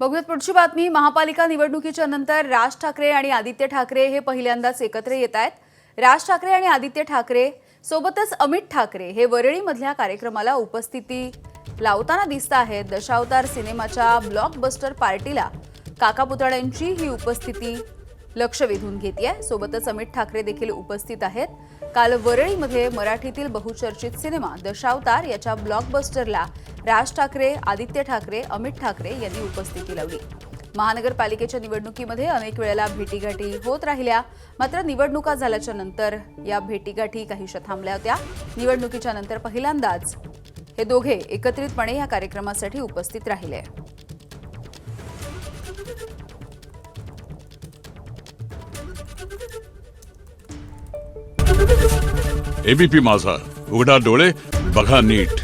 बघूयात पुढची बातमी। महापालिका निवडणुकीच्या नंतर राज ठाकरे आणि आदित्य ठाकरे हे पहिल्यांदाच एकत्र येत आहेत। राज ठाकरे आणि आदित्य ठाकरे सोबतच अमित ठाकरे हे वरळीमधल्या कार्यक्रमाला उपस्थिती लावताना दिसत आहेत। दशावतार सिनेमाच्या ब्लॉकबस्टर पार्टीला काका पुतळ्यांची ही उपस्थिती लक्ष वेधून घेतेय। सोबतच अमित ठाकरे देखील उपस्थित आहेत। काल वरळीमध्ये मराठीतील बहुचर्चित सिनेमा दशावतार याच्या ब्लॉकबस्टरला राज ठाकरे, आदित्य ठाकरे, अमित ठाकरे यांनी उपस्थिती लावली। महानगरपालिकेच्या निवडणुकीमध्ये अनेक वेळेला भेटीगाठी होत राहिल्या, मात्र निवडणुका झाल्याच्या नंतर या भेटीगाठी काहीशा थांबल्या होत्या। निवडणुकीच्या नंतर पहिल्यांदाच हे दोघे एकत्रितपणे या कार्यक्रमासाठी उपस्थित राहिले। एबीपी माझा, उघडा डोळे बघा नीट।